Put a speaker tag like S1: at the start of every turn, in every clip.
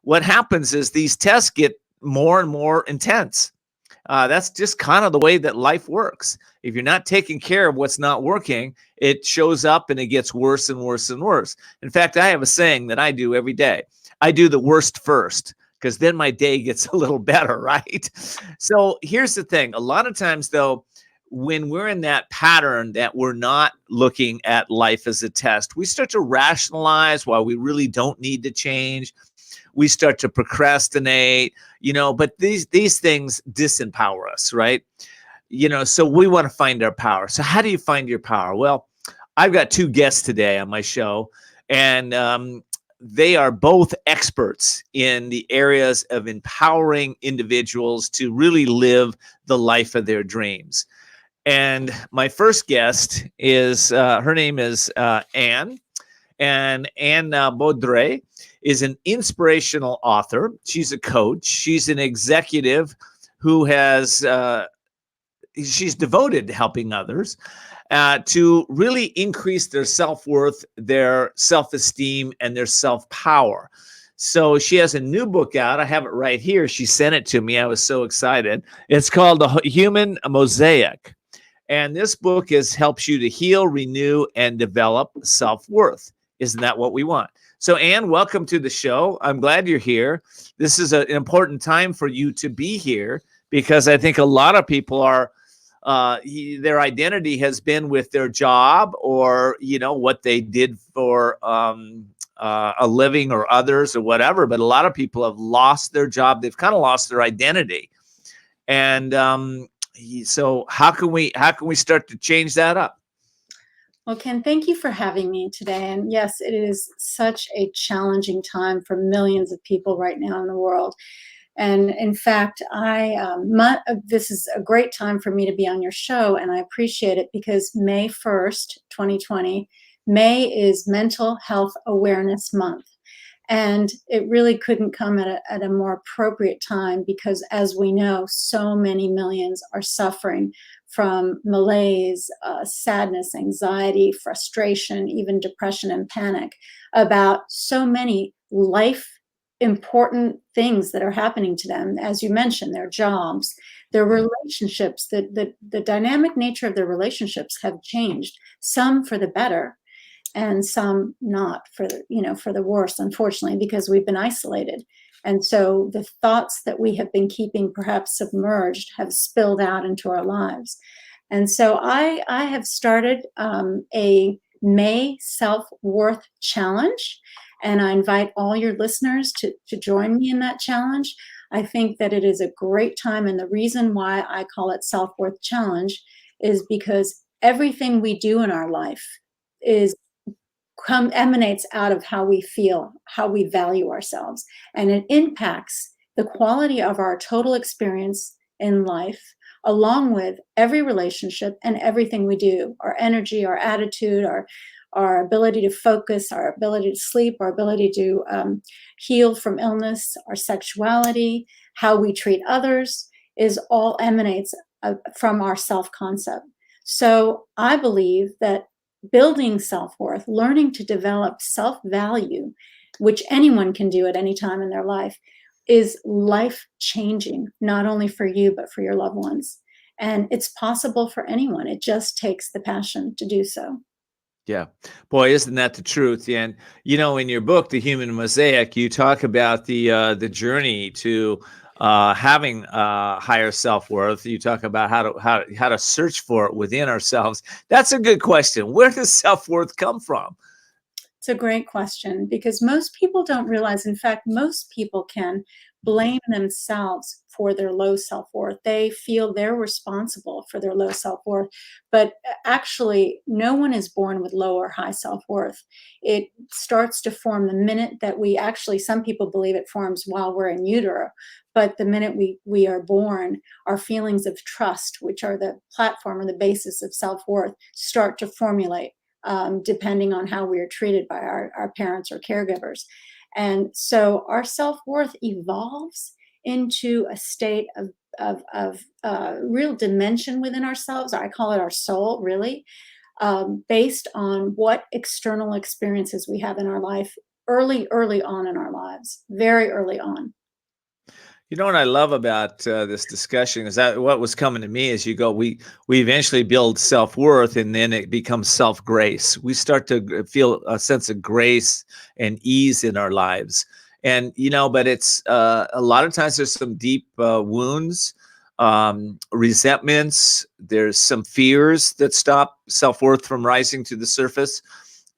S1: what happens is these tests get more and more intense. That's just kind of the way that life works. If you're not taking care of what's not working, it shows up and it gets worse and worse and worse. In fact, I have a saying that I do every day. I do the worst first, because then my day gets a little better, right? So here's the thing. A lot of times, though, when we're in that pattern that we're not looking at life as a test, we start to rationalize why we really don't need to change. We start to procrastinate, but these things disempower us, right? So we want to find our power. So how do you find your power? Well, I've got two guests today on my show, and they are both experts in the areas of empowering individuals to really live the life of their dreams. And my first guest is, her name is Anne. And Anne Baudry is an inspirational author. She's a coach. She's an executive who has, she's devoted to helping others to really increase their self-worth, their self-esteem, and their self-power. So she has a new book out. I have it right here. She sent it to me. I was so excited. It's called The Human Mosaic. And this book helps you to heal, renew, and develop self-worth. Isn't that what we want? So, Anne, welcome to the show. I'm glad you're here. This is an important time for you to be here, because I think a lot of people are, their identity has been with their job, or, what they did for a living, or others, or whatever. But a lot of people have lost their job. They've kind of lost their identity. And so how can we start to change that up?
S2: Well, Ken, thank you for having me today. And yes, it is such a challenging time for millions of people right now in the world. And in fact, this is a great time for me to be on your show, and I appreciate it, because May 1st, 2020, May is Mental Health Awareness Month. And it really couldn't come at a more appropriate time, because, as we know, so many millions are suffering from malaise, sadness, anxiety, frustration, even depression and panic about so many life important things that are happening to them. As you mentioned, their jobs, their relationships, the dynamic nature of their relationships have changed, some for the better, and some not, for the worse, unfortunately, because we've been isolated. And so the thoughts that we have been keeping perhaps submerged have spilled out into our lives. And so I have started a May SelfWorth challenge, and I invite all your listeners to join me in that challenge. I think that it is a great time, and the reason why I call it SelfWorth Challenge is because everything we do in our life emanates out of how we feel, how we value ourselves, and it impacts the quality of our total experience in life, along with every relationship and everything we do, our energy, our attitude, our ability to focus, our ability to sleep, our ability to heal from illness, our sexuality, how we treat others, is all emanates from our self-concept. So I believe that building self-worth, learning to develop self-value, which anyone can do at any time in their life, is life-changing, not only for you, but for your loved ones. And it's possible for anyone. It just takes the passion to do so.
S1: Yeah. Boy, isn't that the truth? And, in your book, The Human Mosaic, you talk about the journey to having higher self-worth. You talk about how to search for it within ourselves. That's a good question. Where does self-worth come from?
S2: It's a great question, because most people don't realize, in fact, most people can blame themselves for their low self-worth. They feel they're responsible for their low self-worth, but actually no one is born with low or high self-worth. It starts to form the minute that some people believe it forms while we're in utero, but the minute we are born, our feelings of trust, which are the platform or the basis of self-worth, start to formulate. Depending on how we are treated by our parents or caregivers. And so our self-worth evolves into a state of real dimension within ourselves. I call it our soul, really, based on what external experiences we have in our life early on in our lives, very early on.
S1: You know what I love about this discussion is that what was coming to me as you go, we eventually build self-worth, and then it becomes self-grace. We start to feel a sense of grace and ease in our lives. And, but it's a lot of times there's some deep wounds, resentments, there's some fears that stop self-worth from rising to the surface.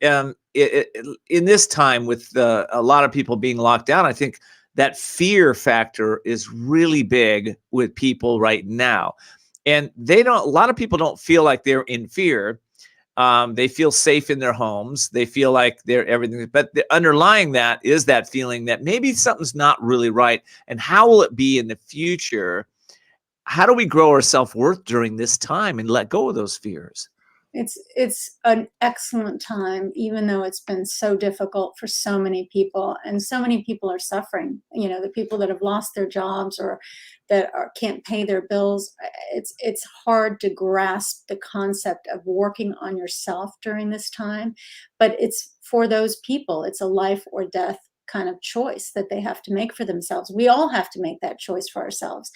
S1: And in this time with a lot of people being locked down, I think that fear factor is really big with people right now. And a lot of people don't feel like they're in fear. They feel safe in their homes. They feel like they're everything. But underlying that is that feeling that maybe something's not really right. And how will it be in the future? How do we grow our self-worth during this time and let go of those fears?
S2: It's an excellent time, even though it's been so difficult for so many people, and so many people are suffering. The people that have lost their jobs or that can't pay their bills. It's hard to grasp the concept of working on yourself during this time, but it's for those people. It's a life or death kind of choice that they have to make for themselves. We all have to make that choice for ourselves,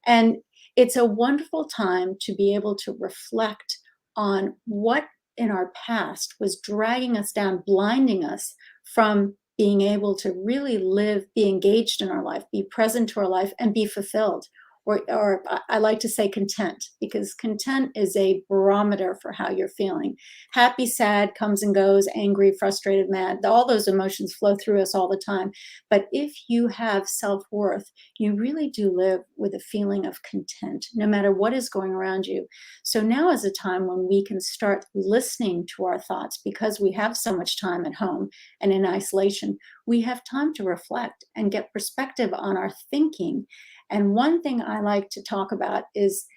S2: and it's a wonderful time to be able to reflect on what in our past was dragging us down, blinding us from being able to really live, be engaged in our life, be present to our life, and be fulfilled. Or I like to say content, because content is a barometer for how you're feeling. Happy, sad, comes and goes, angry, frustrated, mad, all those emotions flow through us all the time. But if you have self-worth, you really do live with a feeling of content, no matter what is going around you. So now is a time when we can start listening to our thoughts, because we have so much time at home and in isolation. We have time to reflect and get perspective on our thinking. And one thing I like to talk about is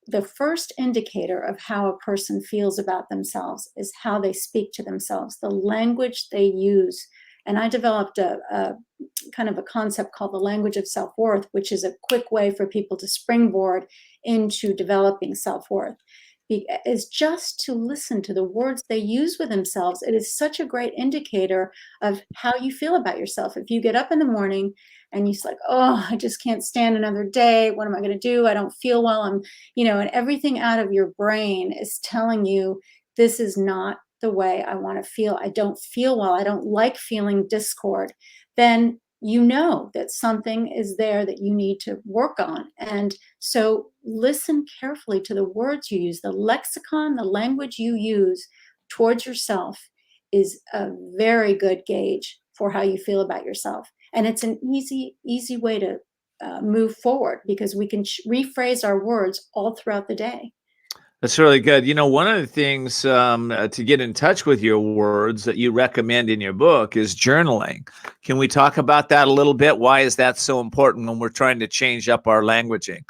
S2: the first indicator of how a person feels about themselves is how they speak to themselves, the language they use. And I developed a kind of a concept called the language of self-worth, which is a quick way for people to springboard into developing self-worth, is just to listen to the words they use with themselves. It is such a great indicator of how you feel about yourself. If you get up in the morning and you're like, oh, I just can't stand another day. What am I going to do? I don't feel well. And everything out of your brain is telling you, this is not the way I want to feel. I don't feel well. I don't like feeling discord. Then you know that something is there that you need to work on. And so listen carefully to the words you use, the lexicon, the language you use towards yourself is a very good gauge for how you feel about yourself. And it's an easy way to move forward, because we can rephrase our words all throughout the day.
S1: That's really good. One of the things to get in touch with your words that you recommend in your book is journaling. Can we talk about that a little bit? Why is that so important when we're trying to change up our languaging?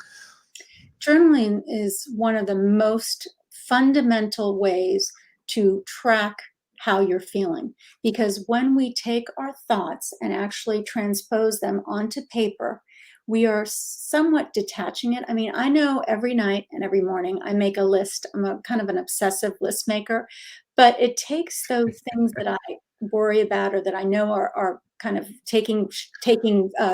S2: Journaling is one of the most fundamental ways to track how you're feeling, because when we take our thoughts and actually transpose them onto paper, we are somewhat detaching it. I mean, I know every night and every morning I make a list. I'm a kind of an obsessive list maker, but it takes those things that I worry about or that I know are kind of taking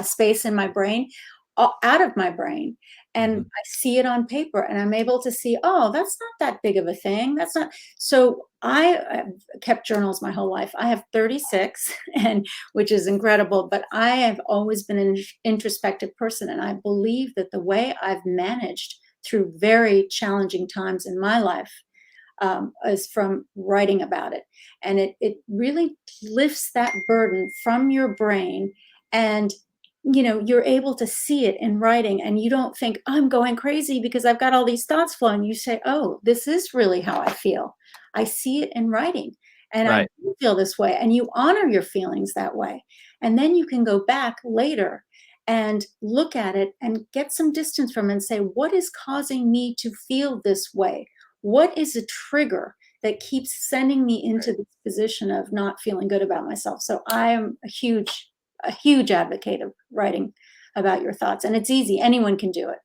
S2: space in my brain, out of my brain, and I see it on paper, and I'm able to see, oh, that's not that big of a thing. That's not. So I have kept journals my whole life. I have 36, and which is incredible, but I have always been an introspective person. And I believe that the way I've managed through very challenging times in my life is from writing about it. And it really lifts that burden from your brain, and you're able to see it in writing, and you don't think, I'm going crazy because I've got all these thoughts flowing. You say, oh, this is really how I feel. I see it in writing, and I
S1: Right.
S2: do feel this way, and you honor your feelings that way. And then you can go back later and look at it and get some distance from it and say, what is causing me to feel this way? What is a trigger that keeps sending me into this position of not feeling good about myself? So I am a huge advocate of writing about your thoughts, and it's easy. Anyone can do it.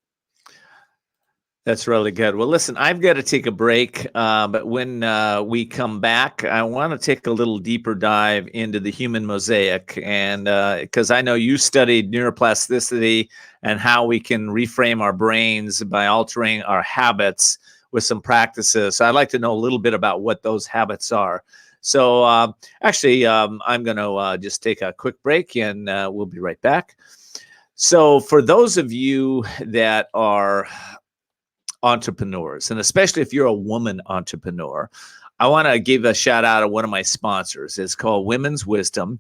S1: That's really good. Well, listen, I've got to take a break, but when we come back, I want to take a little deeper dive into the human mosaic, and because I know you studied neuroplasticity and how we can reframe our brains by altering our habits with some practices. So I'd like to know a little bit about what those habits are. So I'm going to just take a quick break, and we'll be right back. So for those of you that are entrepreneurs, and especially if you're a woman entrepreneur, I want to give a shout out to one of my sponsors. It's called Women's Wisdom.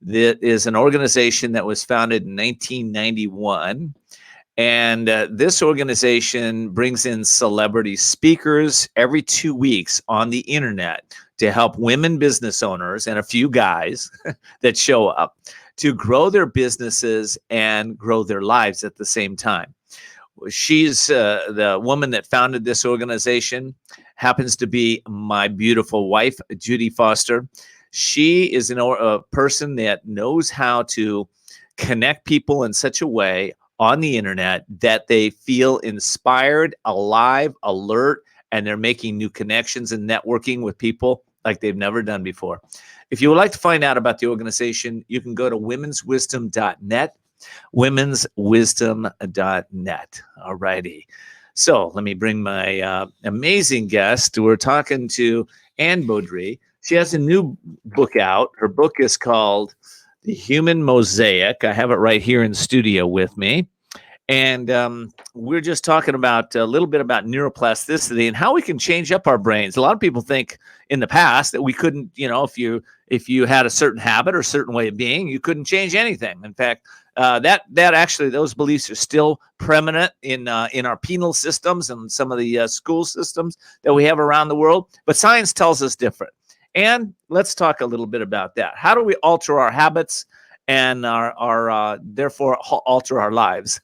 S1: That is an organization that was founded in 1991. And this organization brings in celebrity speakers every 2 weeks on the internet to help women business owners and a few guys that show up to grow their businesses and grow their lives at the same time. She's the woman that founded this organization, happens to be my beautiful wife, Judy Foster. She is a person that knows how to connect people in such a way on the internet that they feel inspired, alive, alert, and they're making new connections and networking with people like they've never done before. If you would like to find out about the organization, you can go to womenswisdom.net. womenswisdom.net. All righty. So let me bring my amazing guest. We're talking to Anne Beaudry. She has a new book out. Her book is called The Human Mosaic. I have it right here in studio with me. And we're just talking about a little bit about neuroplasticity and how we can change up our brains. A lot of people think in the past that we couldn't, if you had a certain habit or a certain way of being, you couldn't change anything. In fact, that actually those beliefs are still preeminent in our penal systems and some of the school systems that we have around the world. But science tells us different. And let's talk a little bit about that. How do we alter our habits and our therefore alter our lives?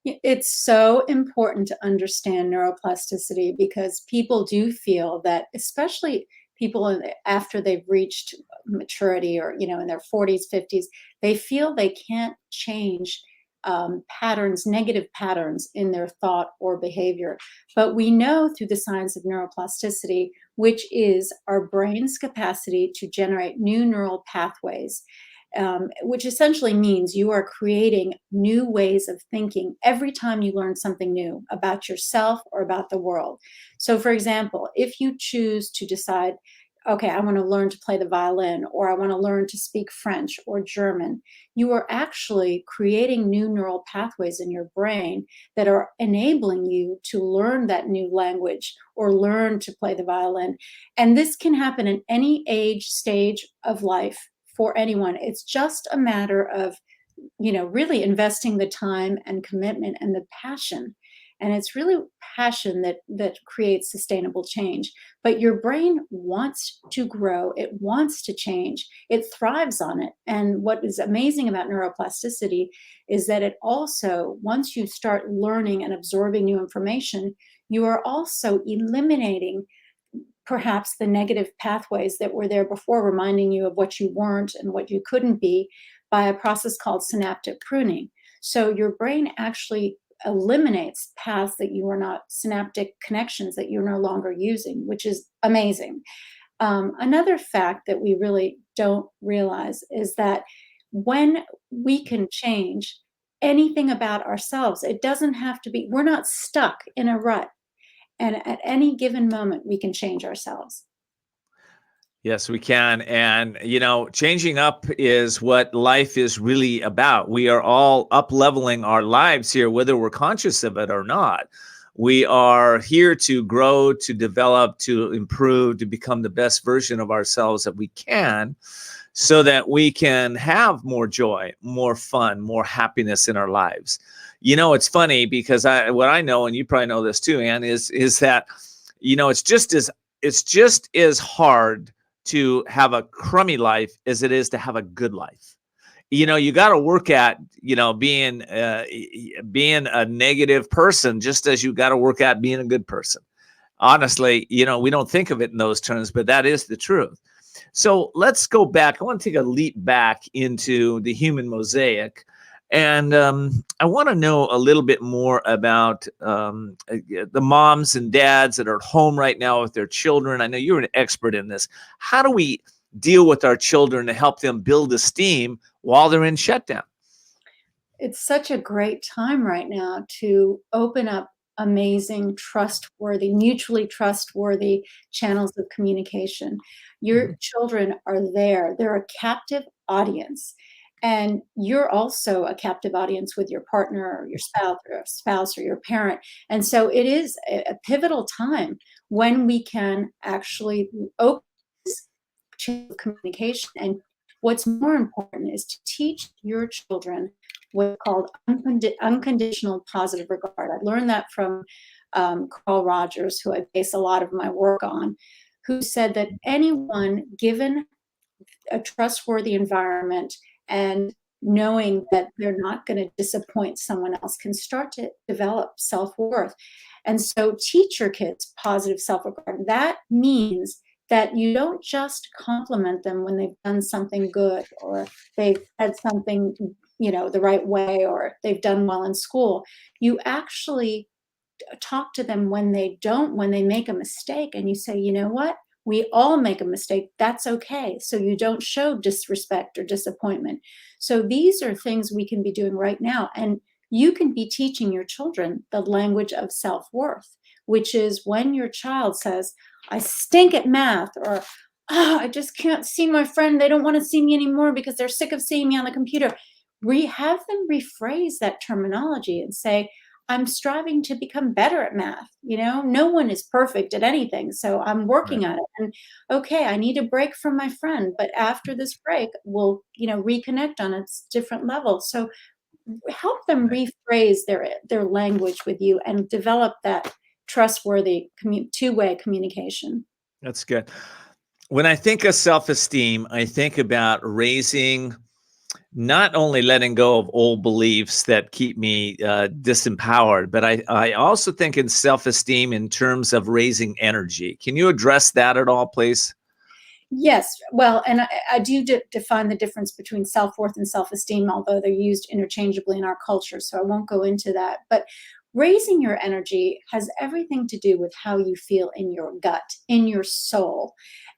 S2: It's so important to understand neuroplasticity because people do feel that, especially people after they've reached maturity or, in their 40s, 50s, they feel they can't change patterns, negative patterns in their thought or behavior. But we know through the science of neuroplasticity, which is our brain's capacity to generate new neural pathways, which essentially means you are creating new ways of thinking every time you learn something new about yourself or about the world. So, for example, if you choose to decide, okay, I want to learn to play the violin, or I want to learn to speak French or German, you are actually creating new neural pathways in your brain that are enabling you to learn that new language or learn to play the violin. And this can happen in any age, stage of life for anyone. It's just a matter of, really investing the time and commitment and the passion. And it's really passion that creates sustainable change. But your brain wants to grow. It wants to change. It thrives on it. And what is amazing about neuroplasticity is that it also, once you start learning and absorbing new information, you are also eliminating perhaps the negative pathways that were there before, reminding you of what you weren't and what you couldn't be, by a process called synaptic pruning. So your brain actually eliminates paths that you are not, synaptic connections that you're no longer using, which is amazing. Another fact that we really don't realize is that when we can change anything about ourselves, it doesn't have to be, we're not stuck in a rut. And at any given moment, we can change ourselves.
S1: Yes, we can. And, changing up is what life is really about. We are all up leveling our lives here, whether we're conscious of it or not. We are here to grow, to develop, to improve, to become the best version of ourselves that we can, so that we can have more joy, more fun, more happiness in our lives. It's funny because what I know, and you probably know this too, Ann, is that, it's just as hard to have a crummy life as it is to have a good life. You got to work at, being a negative person, just as you got to work at being a good person. Honestly, we don't think of it in those terms, but that is the truth. So let's go back. I want to take a leap back into the human mosaic. And I want to know a little bit more about the moms and dads that are at home right now with their children. I know you're an expert in this. How do we deal with our children to help them build esteem while they're in shutdown?
S2: It's such a great time right now to open up amazing, trustworthy, mutually trustworthy channels of communication. Your
S1: Mhm.
S2: children are there, they're a captive audience. And you're also a captive audience with your partner or your spouse or your parent. And so it is a pivotal time when we can actually open this channel of communication. And what's more important is to teach your children what's called unconditional positive regard. I learned that from Carl Rogers, who I base a lot of my work on, who said that anyone given a trustworthy environment and knowing that they're not going to disappoint someone else can start to develop self-worth. And so teach your kids positive self-regard. That means that you don't just compliment them when they've done something good or they've had something, the right way, or they've done well in school. You actually talk to them when they make a mistake, and you say, you know what? We all make a mistake. That's okay. So you don't show disrespect or disappointment. So these are things we can be doing right now. And you can be teaching your children the language of self-worth, which is when your child says, I stink at math, or I just can't see my friend. They don't want to see me anymore because they're sick of seeing me on the computer. We have them rephrase that terminology and say, I'm striving to become better at math. No one is perfect at anything. So I'm
S1: Right.
S2: working on it. And okay, I need a break from my friend, but after this break, we'll, reconnect on a different level. So help them
S1: Right.
S2: rephrase their language with you and develop that trustworthy two-way communication.
S1: That's good. When I think of self esteem, I think about raising, not only letting go of old beliefs that keep me disempowered, but I also think in self esteem in terms of raising energy. Can you address that at all, please?
S2: Yes, well, and I do define the difference between self-worth and self-esteem, although they're used interchangeably in our culture, so I won't go into that. But raising your energy has everything to do with how you feel in your gut, in your soul.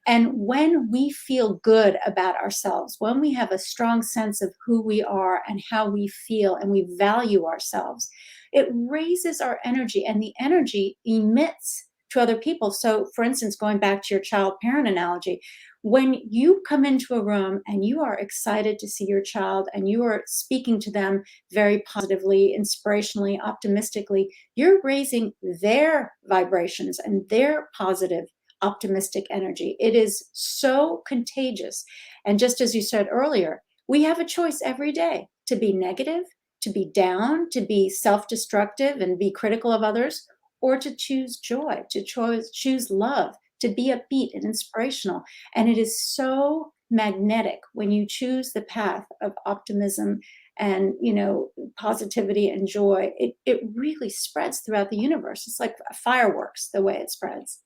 S2: And when we feel good about ourselves, when we have a strong sense of who we are and how we feel and we value ourselves, it raises our energy, and the energy emits to other people. So, for instance, going back to your child parent analogy, when you come into a room and you are excited to see your child and you are speaking to them very positively, inspirationally, optimistically, you're raising their vibrations and their positive, optimistic energy. It is so contagious. And just as you said earlier, we have a choice every day to be negative, to be down, to be self destructive and be critical of others, or to choose joy, to choose love, to be upbeat and inspirational. And it is so magnetic when you choose the path of optimism and positivity and joy. It really spreads throughout the universe. It's like fireworks the way it spreads.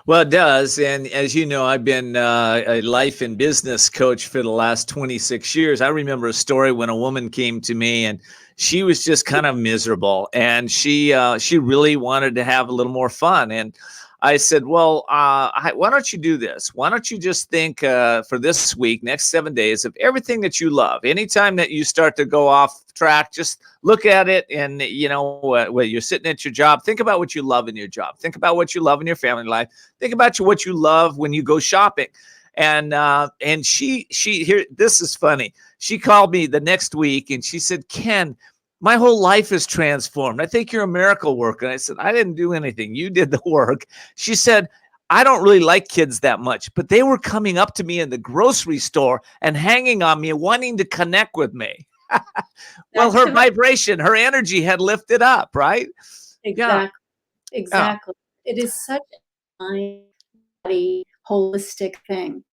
S1: Well, it does. And as you know, I've been a life and business coach for the last 26 years. I remember a story when a woman came to me and she was just kind of miserable, and she really wanted to have a little more fun. And I said, well, why don't you do this? Why don't you just think for this week, next 7 days, of everything that you love? Anytime that you start to go off track, just look at it. And, when you're sitting at your job, think about what you love in your job. Think about what you love in your family life. Think about what you love when you go shopping. And she here, this is funny. She called me the next week and she said, Ken, my whole life is transformed. I think you're a miracle worker. And I said, I didn't do anything. You did the work. She said, I don't really like kids that much, but they were coming up to me in the grocery store and hanging on me, wanting to connect with me. Well,
S2: That's
S1: her
S2: the
S1: vibration, her energy had lifted up, right? Yeah.
S2: exactly,
S1: Yeah.
S2: exactly. It is such a mind body holistic thing.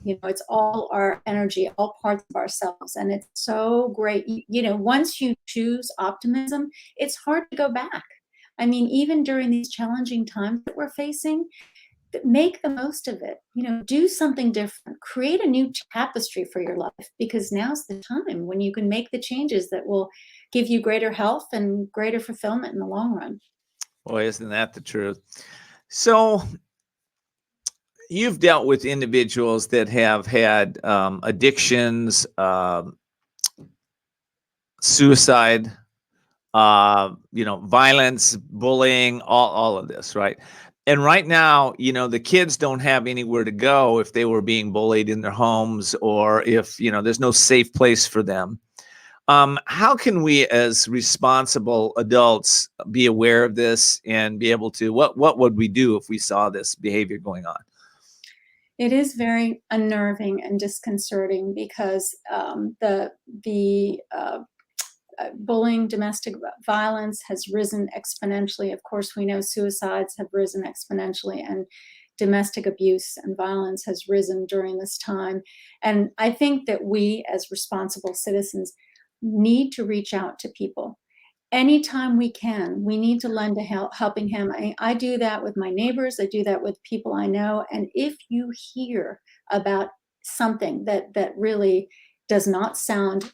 S2: It's all our energy, all parts of ourselves, and it's so great. Once you choose optimism, it's hard to go back. I mean, even during these challenging times that we're facing, make the most of it. Do something different. Create a new tapestry for your life, because now's the time when you can make the changes that will give you greater health and greater fulfillment in the long run.
S1: Boy, isn't that the truth? So you've dealt with individuals that have had addictions, suicide, violence, bullying, all of this, right? And right now, the kids don't have anywhere to go if they were being bullied in their homes, or if, there's no safe place for them. How can we as responsible adults be aware of this and be able to, what would we do if we saw this behavior going on?
S2: It is very unnerving and disconcerting, because bullying, domestic violence has risen exponentially. Of course, we know suicides have risen exponentially, and domestic abuse and violence has risen during this time. And I think that we, as responsible citizens, need to reach out to people. Anytime we can, we need to lend a helping hand. I do that with my neighbors. I do that with people I know. And if you hear about something that really does not sound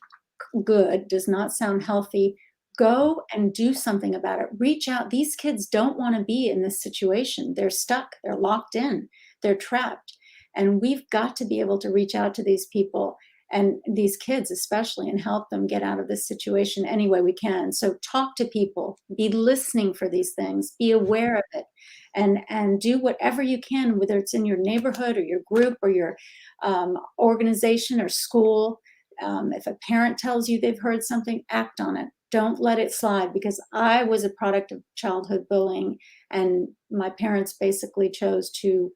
S2: good, does not sound healthy, go and do something about it. Reach out. These kids don't want to be in this situation. They're stuck. They're locked in. They're trapped. And we've got to be able to reach out to these people, and these kids especially, and help them get out of this situation any way we can. So talk to people, be listening for these things, be aware of it, and do whatever you can, whether it's in your neighborhood or your group or your organization or school. If a parent tells you they've heard something, act on it. Don't let it slide, because I was a product of childhood bullying, and my parents basically chose to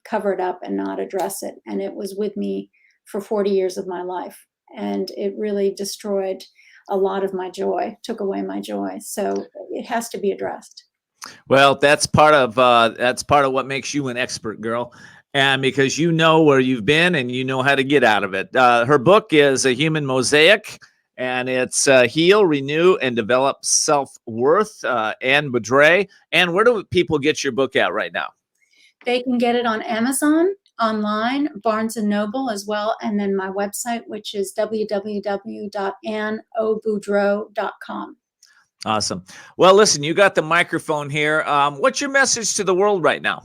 S2: cover it up and not address it. And it was with me for 40 years of my life. And it really destroyed a lot of my joy, took away my joy. So it has to be addressed.
S1: Well, that's part of what makes you an expert, girl. And because you know where you've been and you know how to get out of it. Her book is A Human Mosaic, and it's Heal, Renew, and Develop Self-Worth. Anne Boudre. And where do people get your book at right now?
S2: They can get it on Amazon, online, Barnes & Noble as well, and then my website, which is www.anneoboudreau.com.
S1: Awesome. Well, listen, you got the microphone here. What's your message to the world right now?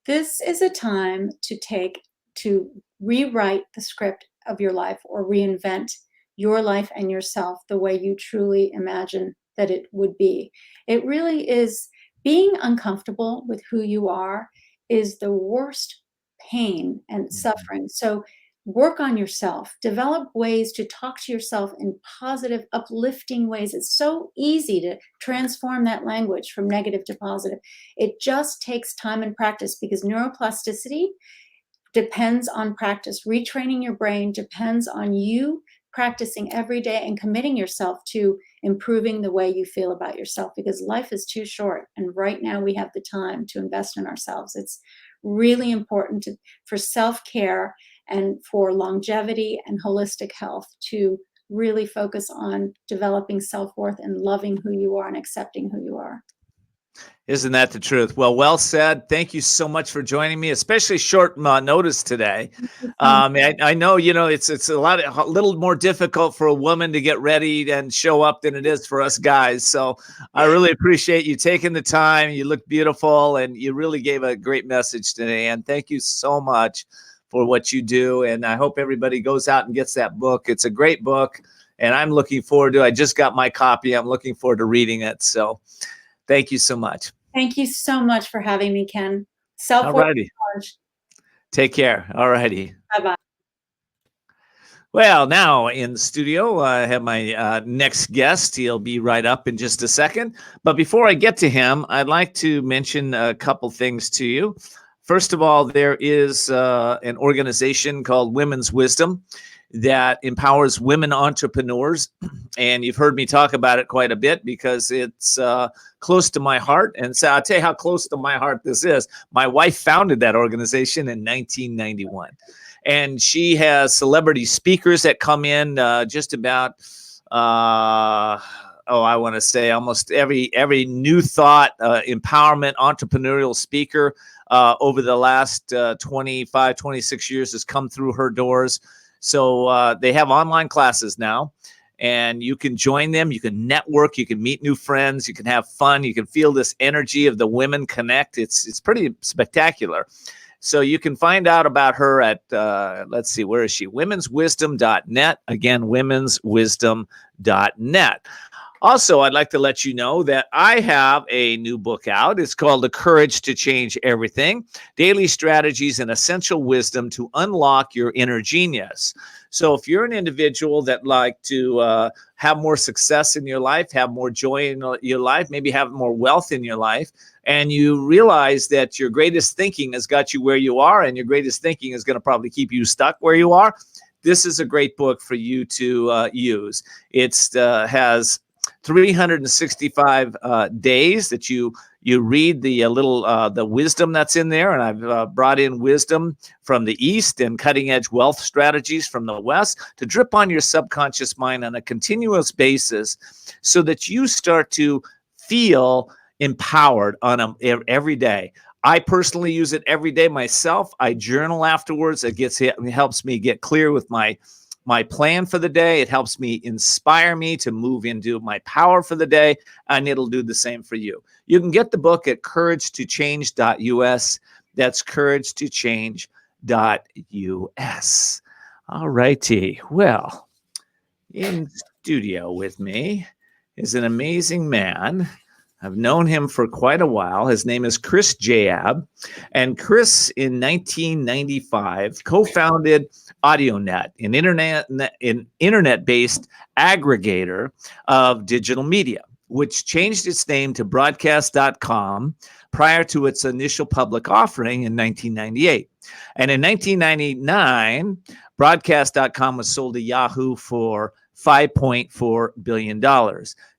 S2: This is a time to rewrite the script of your life, or reinvent your life and yourself the way you truly imagine that it would be. It really is. Being uncomfortable with who you are is the worst pain and suffering. So work on yourself, develop ways to talk to yourself in positive, uplifting ways. It's so easy to transform that language from negative to positive. It just takes time and practice, because neuroplasticity depends on practice. Retraining your brain depends on you practicing every day and committing yourself to improving the way you feel about yourself, because life is too short. And right now we have the time to invest in ourselves. It's really important for self-care and for longevity and holistic health to really focus on developing self-worth and loving who you are and accepting who you are.
S1: Isn't that the truth? Well said. Thank you so much for joining me, especially short notice today. I know, it's a little more difficult for a woman to get ready and show up than it is for us guys. So I really appreciate you taking the time. You look beautiful, and you really gave a great message today. And thank you so much for what you do. And I hope everybody goes out and gets that book. It's a great book, and I'm looking forward to. I just got my copy. I'm looking forward to reading it. So thank you so much.
S2: Thank you so much for having me, Ken. Self-worth.
S1: All righty. Take care. All righty.
S2: Bye-bye.
S1: Well, now in the studio, I have my next guest. He'll be right up in just a second. But before I get to him, I'd like to mention a couple things to you. First of all, there is an organization called Women's Wisdom that empowers women entrepreneurs. And you've heard me talk about it quite a bit, because it's close to my heart. And so I'll tell you how close to my heart this is. My wife founded that organization in 1991. And she has celebrity speakers that come in just about I want to say almost every new thought, empowerment, entrepreneurial speaker over the last 25, 26 years has come through her doors. So they have online classes now, and you can join them. You can network. You can meet new friends. You can have fun. You can feel this energy of the women connect. It's pretty spectacular. So you can find out about her at, let's see, where is she? womenswisdom.net. Again, womenswisdom.net. Also, I'd like to let you know that I have a new book out. It's called The Courage to Change Everything, Daily Strategies and Essential Wisdom to Unlock Your Inner Genius. So if you're an individual that like to have more success in your life, have more joy in your life, maybe have more wealth in your life, and you realize that your greatest thinking has got you where you are, and your greatest thinking is going to probably keep you stuck where you are, this is a great book for you to use. It has 365 days that you read the the wisdom that's in there, and I've brought in wisdom from the East and cutting edge wealth strategies from the West to drip on your subconscious mind on a continuous basis, so that you start to feel empowered on every day. I personally use it every day myself. I journal afterwards. It helps me get clear with my plan for the day. It helps me inspire me to move into my power for the day, and it'll do the same for you. You can get the book at couragetochange.us. That's couragetochange.us. All righty. Well, in studio with me is an amazing man. I've known him for quite a while. His name is Chris Jayab. And Chris, in 1995, co-founded AudioNet, an internet-based aggregator of digital media, which changed its name to broadcast.com prior to its initial public offering in 1998. And in 1999, broadcast.com was sold to Yahoo for $5.4 billion.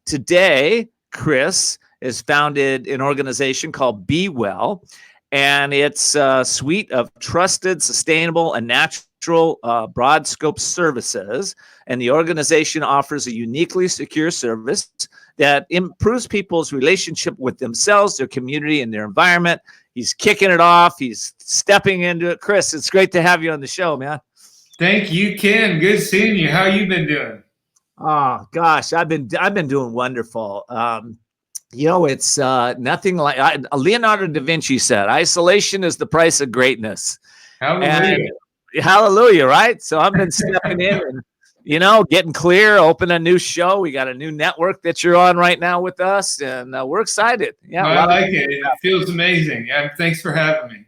S1: Today, Chris has founded an organization called Be Well, and it's a suite of trusted, sustainable, and natural broad scope services. And the organization offers a uniquely secure service that improves people's relationship with themselves, their community, and their environment. He's kicking it off. He's stepping into it. Chris, it's great to have you on the show, man.
S3: Thank you, Ken. Good seeing you. How you been doing?
S1: Oh gosh, I've been doing wonderful. It's nothing like Leonardo da Vinci said, isolation is the price of greatness.
S3: Hallelujah.
S1: And, hallelujah, right? So I've been stepping in and, getting clear, open a new show. We got a new network that you're on right now with us, and we're excited. Yeah,
S3: I like it. It feels amazing. Thanks for having me.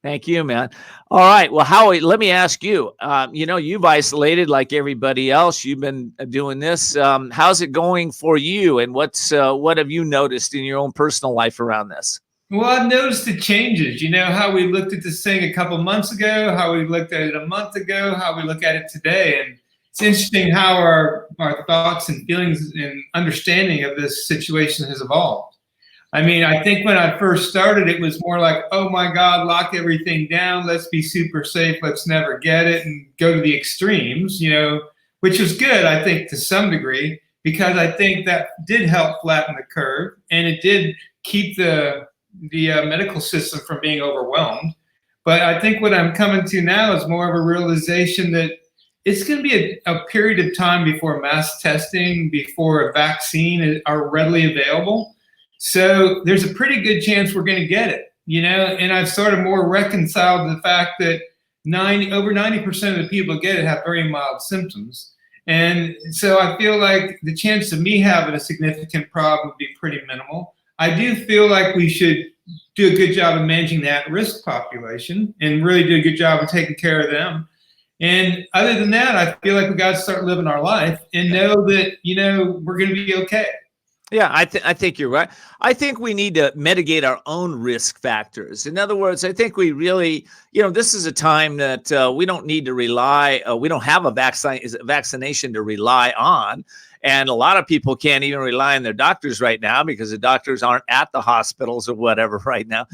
S1: Thank you, man. All right. Well, Howie, let me ask you, you've isolated like everybody else. You've been doing this. How's it going for you? And what have you noticed in your own personal life around this?
S3: Well, I've noticed the changes. You know, how we looked at this thing a couple months ago, how we looked at it a month ago, how we look at it today. And it's interesting how our thoughts and feelings and understanding of this situation has evolved. I mean, I think when I first started, it was more like, oh my God, lock everything down. Let's be super safe. Let's never get it, and go to the extremes, which was good, I think, to some degree, because I think that did help flatten the curve, and it did keep the medical system from being overwhelmed. But I think what I'm coming to now is more of a realization that it's going to be a period of time before mass testing, before a vaccine are readily available. So there's a pretty good chance we're going to get it, and I've sort of more reconciled the fact that over 90% of the people who get it have very mild symptoms. And so I feel like the chance of me having a significant problem would be pretty minimal. I do feel like we should do a good job of managing the at-risk population and really do a good job of taking care of them. And other than that, I feel like we got to start living our life and know that, we're going to be okay.
S1: Yeah, I think you're right. I think we need to mitigate our own risk factors. In other words, I think we really, this is a time that we don't need to rely. We don't have a vaccination to rely on. And a lot of people can't even rely on their doctors right now because the doctors aren't at the hospitals or whatever right now.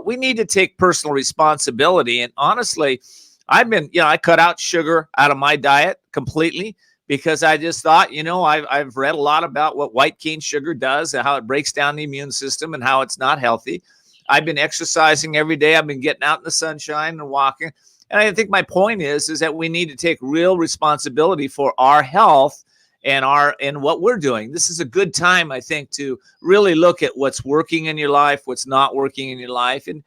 S1: We need to take personal responsibility. And honestly, I cut out sugar out of my diet completely, because I just thought, I've read a lot about what white cane sugar does and how it breaks down the immune system and how it's not healthy. I've been exercising every day. I've been getting out in the sunshine and walking. And I think my point is that we need to take real responsibility for our health and what we're doing. This is a good time, I think, to really look at what's working in your life, what's not working in your life, and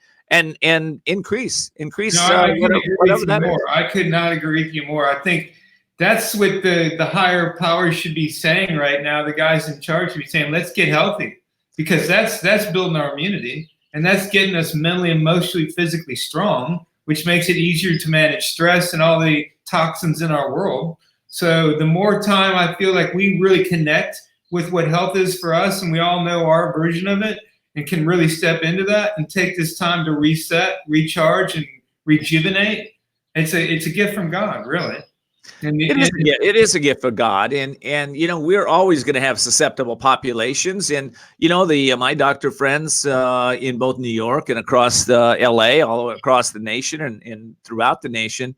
S1: increase.
S3: No, I couldn't agree
S1: whatever
S3: with
S1: that
S3: you
S1: is.
S3: more. I could not agree with you more. I think that's what the higher powers should be saying right now. The guys in charge should be saying, let's get healthy, because that's building our immunity, and that's getting us mentally, emotionally, physically strong, which makes it easier to manage stress and all the toxins in our world. So the more time I feel like we really connect with what health is for us, and we all know our version of it, and can really step into that and take this time to reset, recharge, and rejuvenate, it's a gift from God, really. And
S1: It is a gift from God, and we're always going to have susceptible populations, and my doctor friends in both New York and across the LA, all across the nation, and throughout the nation.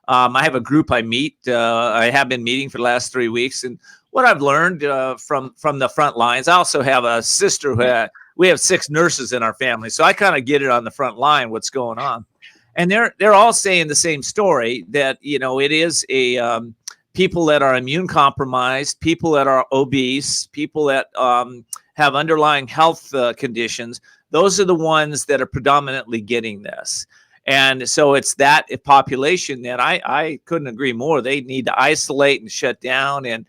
S1: I have a group I meet. I have been meeting for the last 3 weeks, and what I've learned from the front lines. I also have a sister we have 6 nurses in our family, so I kind of get it on the front line what's going on. And they're all saying the same story, that it is people that are immune compromised, people that are obese, people that have underlying health conditions. Those are the ones that are predominantly getting this. And so it's that population that I couldn't agree more. They need to isolate and shut down and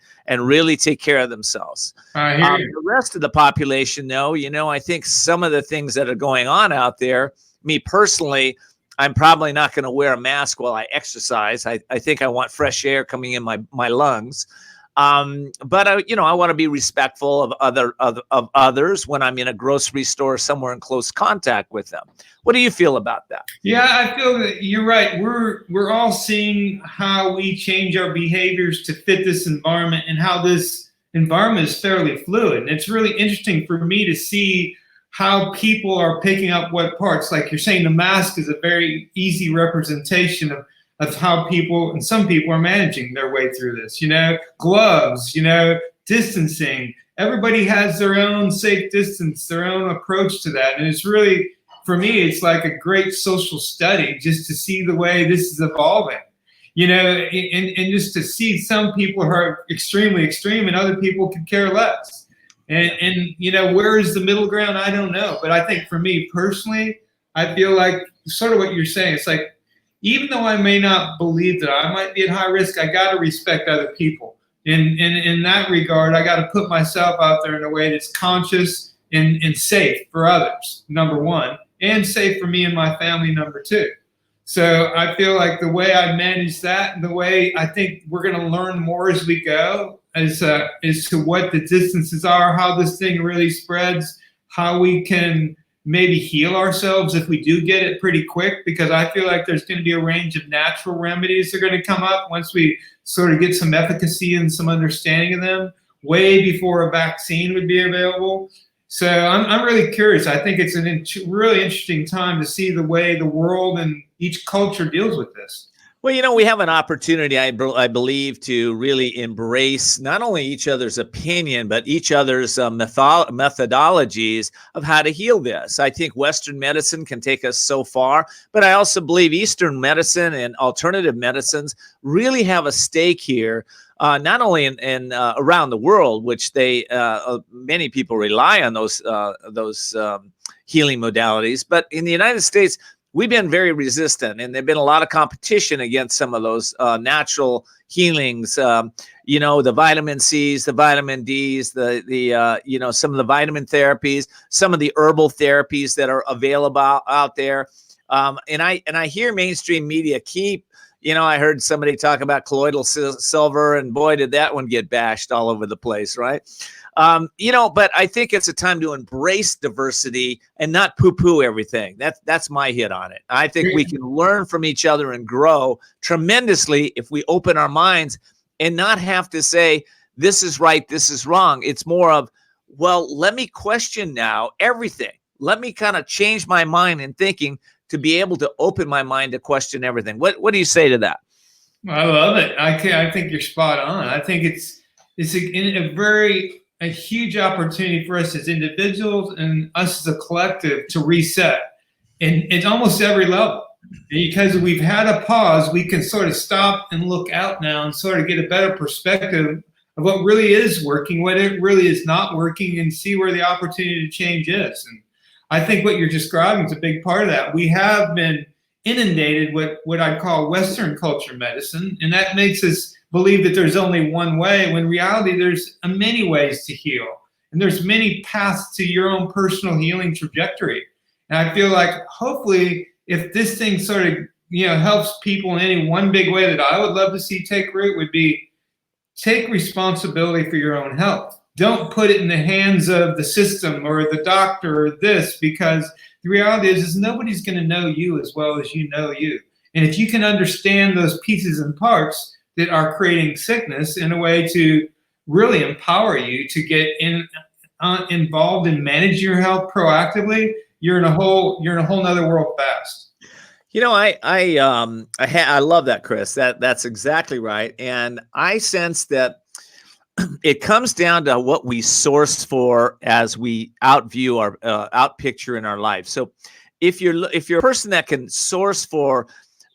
S1: really take care of themselves. The rest of the population, though, I think some of the things that are going on out there, me personally, I'm probably not going to wear a mask while I exercise. I think I want fresh air coming in my lungs. But I want to be respectful of others when I'm in a grocery store somewhere in close contact with them. What do you feel about that?
S3: Yeah, I feel that you're right. We're all seeing how we change our behaviors to fit this environment, and how this environment is fairly fluid. And it's really interesting for me to see how people are picking up what parts. Like you're saying, the mask is a very easy representation of how people, and some people are managing their way through this. Gloves, distancing. Everybody has their own safe distance, their own approach to that. And it's really, for me, it's like a great social study just to see the way this is evolving. And just to see some people who are extremely extreme and other people could care less. And where is the middle ground? I don't know. But I think for me personally, I feel like sort of what you're saying. It's like, even though I may not believe that I might be at high risk, I got to respect other people. In that regard, I got to put myself out there in a way that's conscious and safe for others, number one, and safe for me and my family, number two. So I feel like the way I manage that, and the way I think we're going to learn more as we go, as to what the distances are, how this thing really spreads, how we can maybe heal ourselves if we do get it pretty quick, because I feel like there's going to be a range of natural remedies that are going to come up once we sort of get some efficacy and some understanding of them, way before a vaccine would be available. So I'm really curious. I think it's a really interesting time to see the way the world and each culture deals with this.
S1: Well, we have an opportunity, I believe, to really embrace not only each other's opinion, but each other's methodologies of how to heal this. I think Western medicine can take us so far, but I also believe Eastern medicine and alternative medicines really have a stake here, not only in around the world, which many people rely on those healing modalities, but in the United States, we've been very resistant, and there've been a lot of competition against some of those natural healings. The vitamin C's, the vitamin D's, the some of the vitamin therapies, some of the herbal therapies that are available out there. And I hear mainstream media keep. I heard somebody talk about colloidal silver, and boy, did that one get bashed all over the place, right? But I think it's a time to embrace diversity and not poo-poo everything. That's my hit on it. I think we can learn from each other and grow tremendously if we open our minds and not have to say, this is right, this is wrong. It's more of, well, let me question now everything. Let me kind of change my mind and thinking to be able to open my mind to question everything. What do you say to that?
S3: I love it. I think you're spot on. I think it's a huge opportunity for us as individuals and us as a collective to reset in almost every level. Because we've had a pause, we can sort of stop and look out now and sort of get a better perspective of what really is working, what it really is not working, and see where the opportunity to change is. And I think what you're describing is a big part of that. We have been inundated with what I call Western culture medicine, and that makes us believe that there's only one way, when in reality there's many ways to heal, and there's many paths to your own personal healing trajectory. And I feel like hopefully if this thing sort of helps people in any one big way that I would love to see take root would be take responsibility for your own health. Don't put it in the hands of the system or the doctor or this, because the reality is nobody's going to know you as well as you know you. And if you can understand those pieces and parts that are creating sickness in a way to really empower you to get involved and manage your health proactively, you're in a whole nother world fast.
S1: I love that, Chris. That's exactly right. And I sense that it comes down to what we source for as we outview our outpicture in our life. So if you're a person that can source for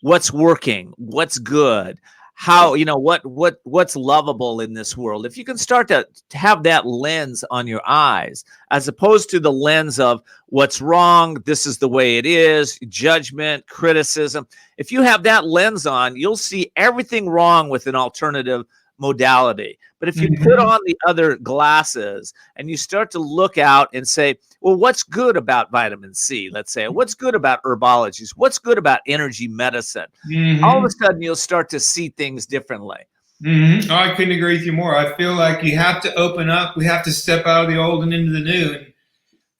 S1: what's working, what's good, how, what's lovable in this world, if you can start to have that lens on your eyes, as opposed to the lens of what's wrong, this is the way it is, judgment, criticism. If you have that lens on, you'll see everything wrong with an alternative modality. But if you put on the other glasses and you start to look out and say, well, what's good about vitamin C? Let's say, what's good about herbologies? What's good about energy medicine? All of a sudden, you'll start to see things differently.
S3: Oh, I couldn't agree with you more. I feel like you have to open up. We have to step out of the old and into the new.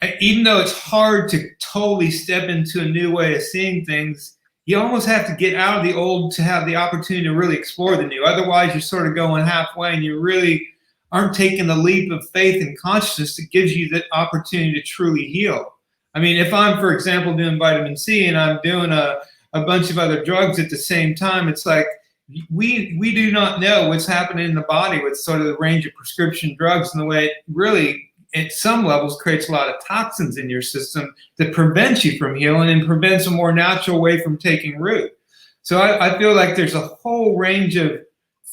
S3: And even though it's hard to totally step into a new way of seeing things, you almost have to get out of the old to have the opportunity to really explore the new. Otherwise, you're sort of going halfway and you really aren't taking the leap of faith and consciousness that gives you the opportunity to truly heal. I mean, if I'm, for example, doing vitamin C and I'm doing a bunch of other drugs at the same time, it's like we do not know what's happening in the body with sort of the range of prescription drugs, and the way it really, at some levels, creates a lot of toxins in your system that prevents you from healing and prevents a more natural way from taking root. So I feel like there's a whole range of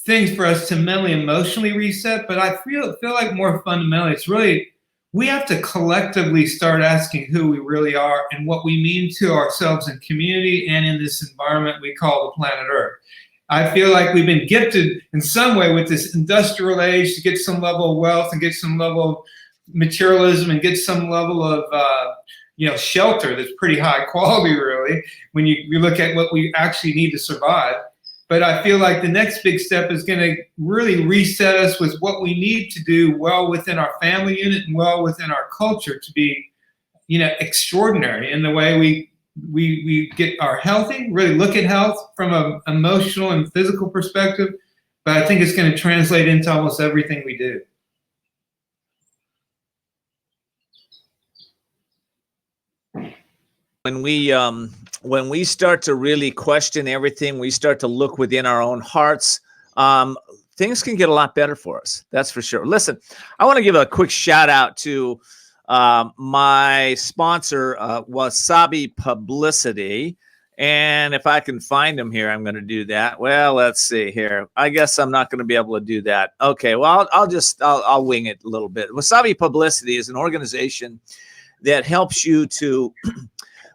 S3: things for us to mentally, emotionally reset, but I feel like more fundamentally, it's really, we have to collectively start asking who we really are and what we mean to ourselves in community and in this environment we call the planet Earth. I feel like we've been gifted in some way with this industrial age to get some level of wealth and get some level of materialism and get some level of shelter that's pretty high quality, really, when you look at what we actually need to survive. But I feel like the next big step is going to really reset us with what we need to do well within our family unit and well within our culture to be, extraordinary in the way we get our healthy, really look at health from an emotional and physical perspective. But I think it's going to translate into almost everything we do.
S1: When we start to really question everything, we start to look within our own hearts, things can get a lot better for us. That's for sure. Listen, I want to give a quick shout out to my sponsor, Wasabi Publicity. And if I can find them here, I'm going to do that. Well, let's see here. I guess I'm not going to be able to do that. Okay, well, I'll wing it a little bit. Wasabi Publicity is an organization that helps you to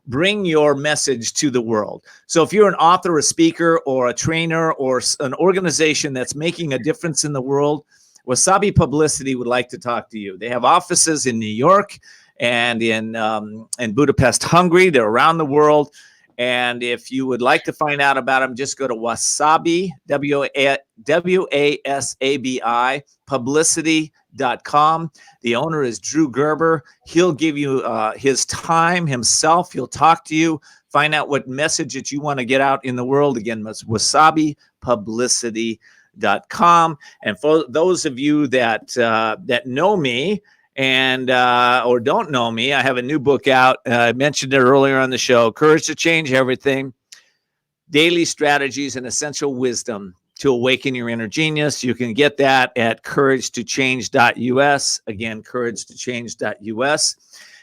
S1: bring your message to the world. So if you're an author, a speaker, or a trainer, or an organization that's making a difference in the world, Wasabi Publicity would like to talk to you. They have offices in New York and in Budapest, Hungary. They're around the world. And if you would like to find out about them, just go to Wasabi, WASABI, publicity.com. The owner is Drew Gerber. He'll give you his time himself. He'll talk to you, find out what message that you want to get out in the world. Again, that's wasabipublicity.com. And for those of you that know me, and or don't know me, I have a new book out. I mentioned it earlier on the show, Courage to Change Everything. daily strategies and essential wisdom to awaken your inner genius. You can get that at couragetochange.us. Again, couragetochange.us.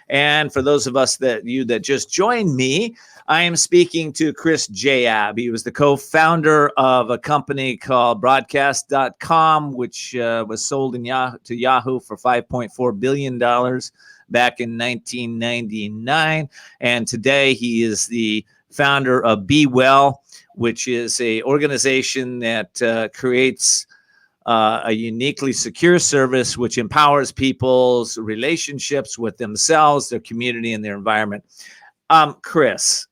S1: And for those of us that just joined me, I am speaking to Chris Jayab. He was the co-founder of a company called broadcast.com, which was sold to Yahoo for $5.4 billion back in 1999. And today he is the founder of Be Well, which is a organization that creates a uniquely secure service which empowers people's relationships with themselves, their community, and their environment. Chris,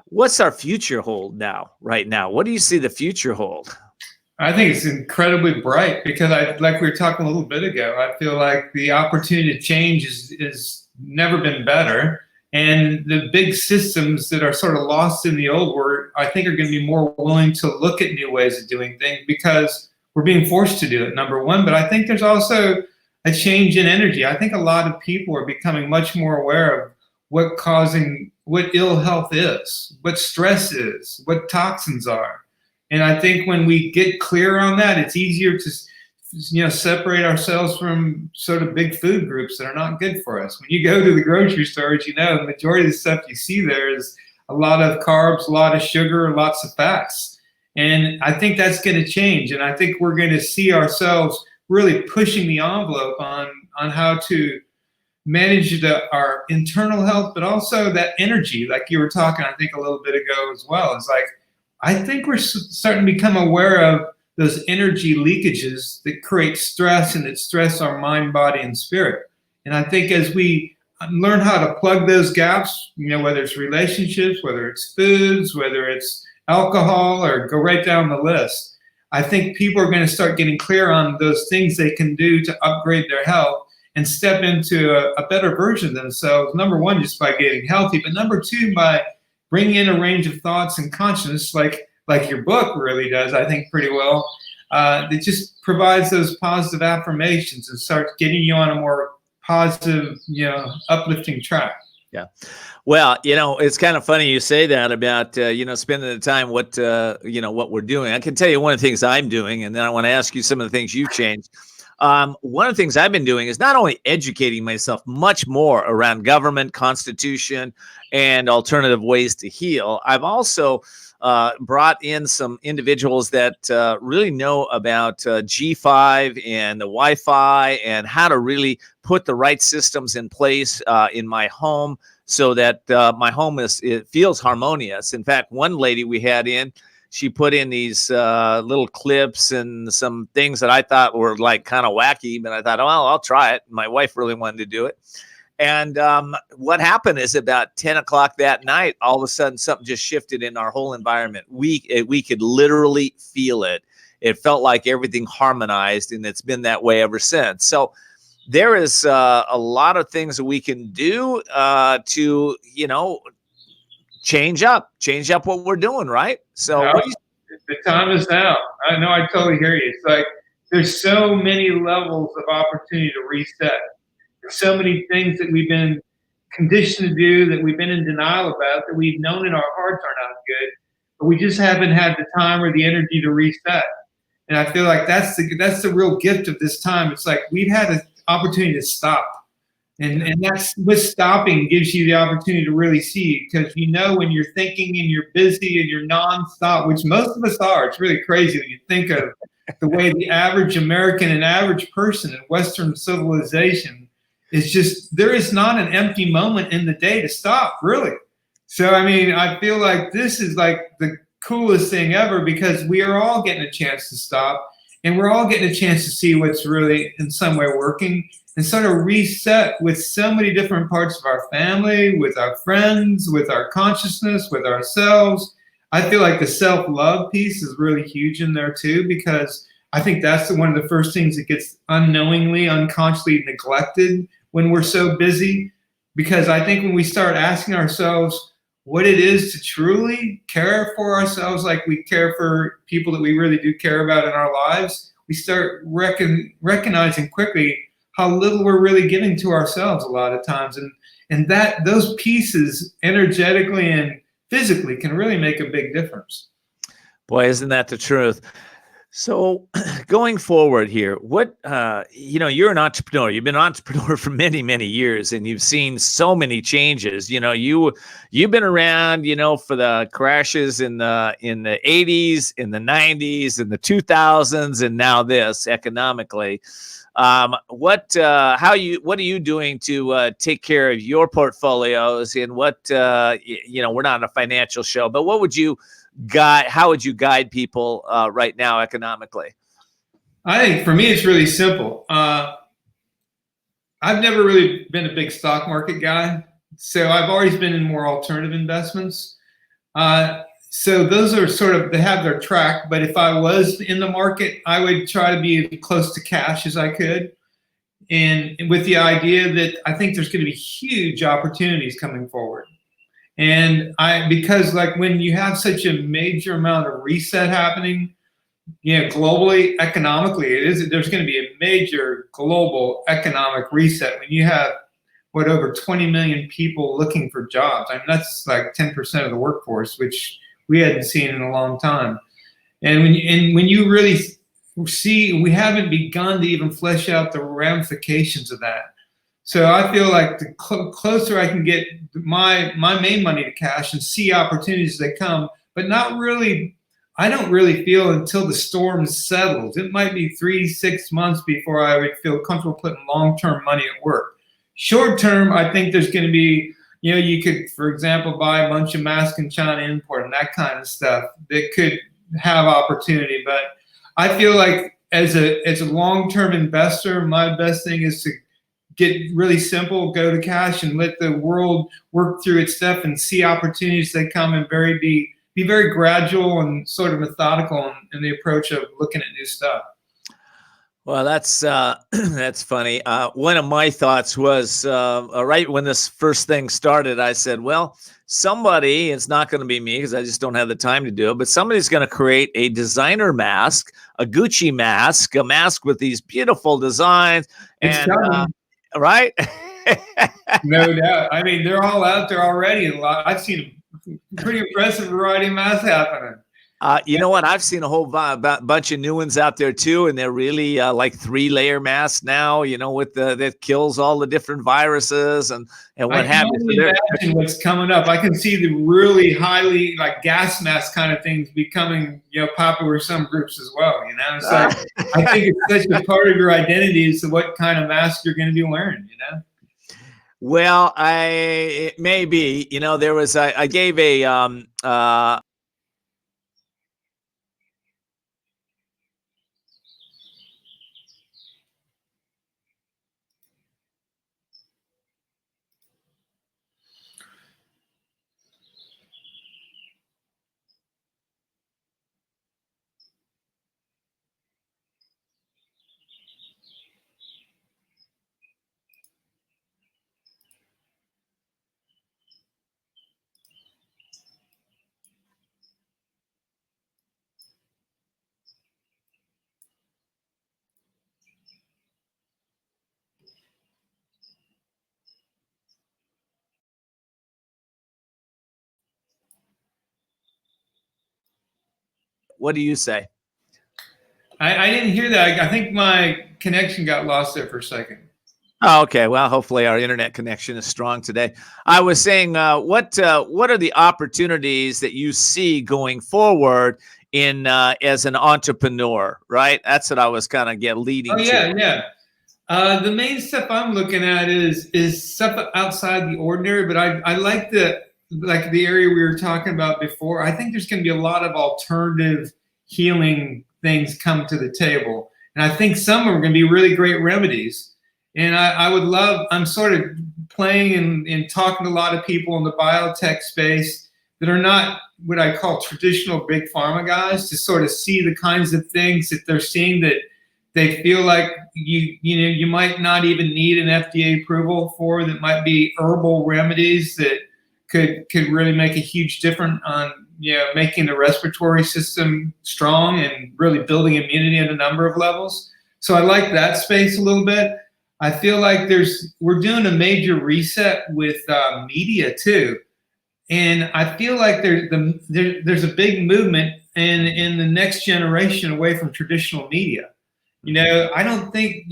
S1: what's our future hold right now? What do you see the future hold?
S3: I think it's incredibly bright because like we were talking a little bit ago, I feel like the opportunity to change is never been better. And the big systems that are sort of lost in the old world, I think are going to be more willing to look at new ways of doing things because we're being forced to do it, number one. But I think there's also a change in energy. I think a lot of people are becoming much more aware of what ill health is, what stress is, what toxins are. And I think when we get clear on that, it's easier to separate ourselves from sort of big food groups that are not good for us. When you go to the grocery stores, the majority of the stuff you see there is a lot of carbs, a lot of sugar, lots of fats. And I think that's going to change. And I think we're going to see ourselves really pushing the envelope on how to manage our internal health, but also that energy, like you were talking, I think, a little bit ago as well. It's like, I think we're starting to become aware of those energy leakages that create stress and that stress our mind, body, and spirit. And I think as we learn how to plug those gaps, whether it's relationships, whether it's foods, whether it's alcohol, or go right down the list, I think people are going to start getting clear on those things they can do to upgrade their health and step into a better version of themselves. Number one, just by getting healthy, but number two, by bringing in a range of thoughts and consciousness, like your book really does, I think, pretty well. It just provides those positive affirmations and starts getting you on a more positive, uplifting track.
S1: Yeah. Well, it's kind of funny you say that about, spending the time, what we're doing. I can tell you one of the things I'm doing, and then I want to ask you some of the things you've changed. One of the things I've been doing is not only educating myself much more around government, constitution, and alternative ways to heal. I've also brought in some individuals that really know about G5 and the Wi-Fi and how to really put the right systems in place in my home so that my home it feels harmonious. In fact, one lady we had in, she put in these little clips and some things that I thought were like kind of wacky, but I thought, well, I'll try it. My wife really wanted to do it. And what happened is about 10 o'clock that night, all of a sudden something just shifted in our whole environment. We could literally feel it. It felt like everything harmonized, and it's been that way ever since. So there is a lot of things that we can do to, change up what we're doing, right? So
S3: the time is now. I know, I totally hear you. It's like there's so many levels of opportunity to reset. There's so many things that we've been conditioned to do, that we've been in denial about, that we've known in our hearts are not good, but we just haven't had the time or the energy to reset. And I feel like that's the real gift of this time. It's like we've had an opportunity to stop. And that's what stopping gives you the opportunity to really see, because when you're thinking and you're busy and you're nonstop, which most of us are. It's really crazy when you think of the way the average American and average person in Western civilization is just, there is not an empty moment in the day to stop, really. So, I feel like this is like the coolest thing ever, because we are all getting a chance to stop, and we're all getting a chance to see what's really in some way working, and sort of reset with so many different parts of our family, with our friends, with our consciousness, with ourselves. I feel like the self-love piece is really huge in there too, because I think that's one of the first things that gets unknowingly, unconsciously neglected when we're so busy. Because I think when we start asking ourselves what it is to truly care for ourselves, like we care for people that we really do care about in our lives, we start recognizing quickly how little we're really giving to ourselves a lot of times. And that those pieces energetically and physically can really make a big difference.
S1: Boy, isn't that the truth? So going forward here, what, you're an entrepreneur. You've been an entrepreneur for many, many years, and you've seen so many changes. You've been around, for the crashes in the 80s, in the 90s, in the 2000s, and now this economically. What are you doing to take care of your portfolios, and we're not a financial show, but how would you guide people right now economically?
S3: I think for me, it's really simple. I've never really been a big stock market guy, so I've always been in more alternative investments. So those are they have their track, but if I was in the market, I would try to be as close to cash as I could. And with the idea that I think there's going to be huge opportunities coming forward. And because like when you have such a major amount of reset happening, globally, economically, there's going to be a major global economic reset when you have over 20 million people looking for jobs. I mean, that's like 10% of the workforce, which we hadn't seen in a long time. And when you really see, we haven't begun to even flesh out the ramifications of that. So I feel like the closer I can get my main money to cash and see opportunities as they come, but not really. I don't really feel until the storm settles. It might be 3-6 months before I would feel comfortable putting long-term money at work. Short-term, I think there's going to be, you could, for example, buy a bunch of masks in China import and that kind of stuff that could have opportunity. But I feel like as a long-term investor, my best thing is to get really simple, go to cash, and let the world work through its stuff and see opportunities that come and be very gradual and sort of methodical in the approach of looking at new stuff.
S1: Well, that's funny. One of my thoughts was right when this first thing started, I said, well, somebody, it's not going to be me because I just don't have the time to do it, but somebody's going to create a designer mask, a Gucci mask, a mask with these beautiful designs. Right?
S3: No doubt. I mean, they're all out there already. I've seen pretty impressive variety of masks happening.
S1: You know what? I've seen a whole bunch of new ones out there too, and they're really like 3-layer masks now. With that kills all the different viruses and what have you.
S3: I can imagine what's coming up. I can see the really highly like gas mask kind of things becoming popular in some groups as well. It's like I think it's such a part of your identity as to what kind of mask you're going to be wearing.
S1: Well, it may be. There was I gave a What do you say?
S3: I didn't hear that. I think my connection got lost there for a second.
S1: Oh, okay. Well, hopefully our internet connection is strong today. I was saying, what are the opportunities that you see going forward in as an entrepreneur? Right. That's what I was kind of leading to.
S3: Yeah. The main stuff I'm looking at is stuff outside the ordinary, but I like the area we were talking about before. I think there's going to be a lot of alternative healing things come to the table, and I think some of them are going to be really great remedies. And I'm sort of playing and talking to a lot of people in the biotech space that are not what I call traditional big pharma guys, to sort of see the kinds of things that they're seeing that they feel like you might not even need an FDA approval for, that might be herbal remedies that could really make a huge difference on making the respiratory system strong and really building immunity at a number of levels. So I like that space a little bit. I feel like we're doing a major reset with media too, and I feel like there's a big movement in the next generation away from traditional media. You know, I don't think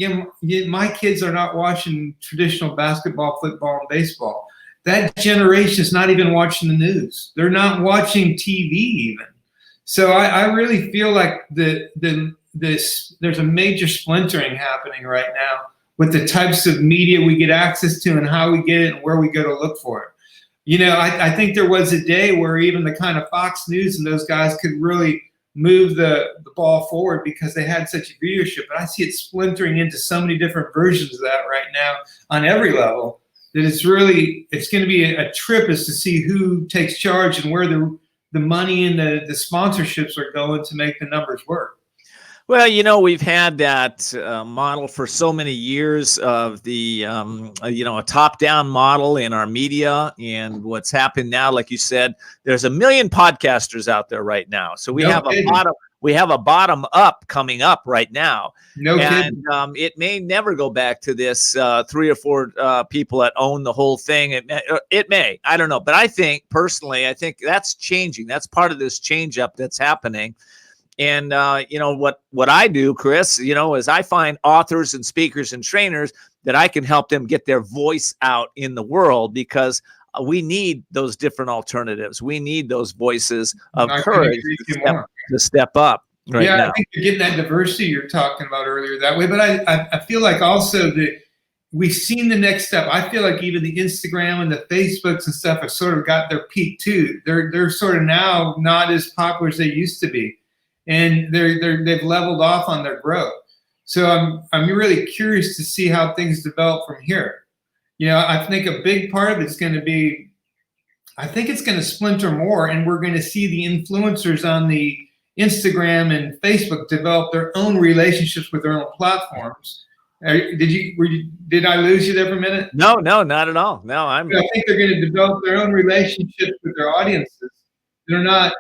S3: my kids are not watching traditional basketball, football, and baseball. That generation is not even watching the news. They're not watching TV even. So I really feel like there's a major splintering happening right now with the types of media we get access to and how we get it and where we go to look for it. You know, I think there was a day where even the kind of Fox News and those guys could really move the ball forward because they had such a viewership. But I see it splintering into so many different versions of that right now on every level that it's going to be a trip as to see who takes charge and where the money and the sponsorships are going to make the numbers work.
S1: Well, you know, we've had that model for so many years of the, a top-down model in our media. And what's happened now, like you said, there's 1 million podcasters out there right now. So we have a bottom up coming up right now. And it may never go back to this 3 or 4 people that own the whole thing. It may, I don't know. But I think personally, I think that's changing. That's part of this change up that's happening. And, what I do, Chris, is I find authors and speakers and trainers that I can help them get their voice out in the world, because we need those different alternatives. We need those voices of courage to step up now.
S3: I think you're getting that diversity you're talking about earlier that way. But I feel like also that we've seen the next step. I feel like even the Instagram and the Facebooks and stuff have sort of got their peak too. They're sort of now not as popular as they used to be. And they've leveled off on their growth. So I'm really curious to see how things develop from here. You know, I think a big part of it's going to be, I think it's going to splinter more, and we're going to see the influencers on the Instagram and Facebook develop their own relationships with their own platforms. Did I lose you there for a minute?
S1: No, not at all. No, I
S3: think they're going to develop their own relationships with their audiences. They're not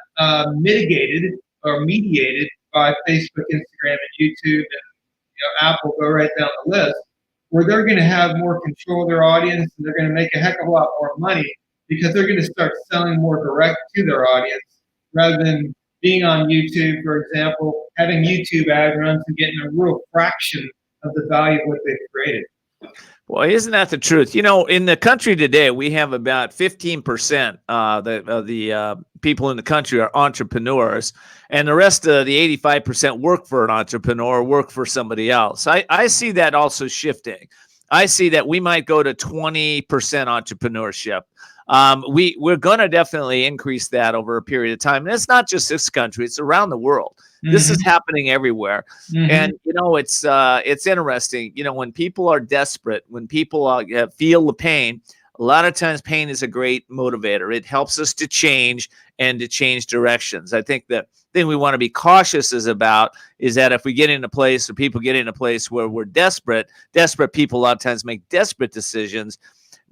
S3: mitigated or mediated by Facebook, Instagram, and YouTube, and Apple, go right down the list, where they're going to have more control of their audience, and they're going to make a heck of a lot more money because they're going to start selling more direct to their audience rather than being on YouTube, for example, having YouTube ad runs and getting a real fraction of the value of what they've created.
S1: Well, isn't that the truth? You know, in the country today, we have about 15% of the people in the country are entrepreneurs, and the rest of the 85% work for an entrepreneur, work for somebody else. I see that also shifting. I see that we might go to 20% entrepreneurship. We're going to definitely increase that over a period of time. And it's not just this country, it's around the world. Mm-hmm. This is happening everywhere. Mm-hmm. And, it's interesting, when people are desperate, when people feel the pain, a lot of times pain is a great motivator. It helps us to change and to change directions. I think the thing we want to be cautious is that if we get in a place, or people get in a place where we're desperate people a lot of times make desperate decisions.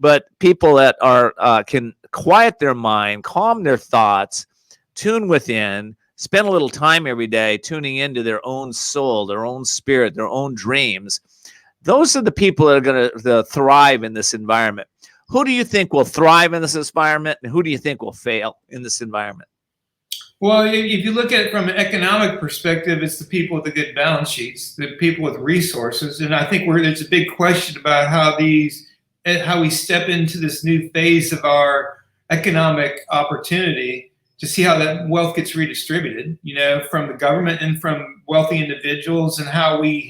S1: But people that are can quiet their mind, calm their thoughts, tune within, spend a little time every day tuning into their own soul, their own spirit, their own dreams. Those are the people that are going to thrive in this environment. Who do you think will thrive in this environment, and who do you think will fail in this environment?
S3: Well, if you look at it from an economic perspective, it's the people with the good balance sheets, the people with resources. And I think there's a big question about how we step into this new phase of our economic opportunity to see how that wealth gets redistributed, from the government and from wealthy individuals, and how we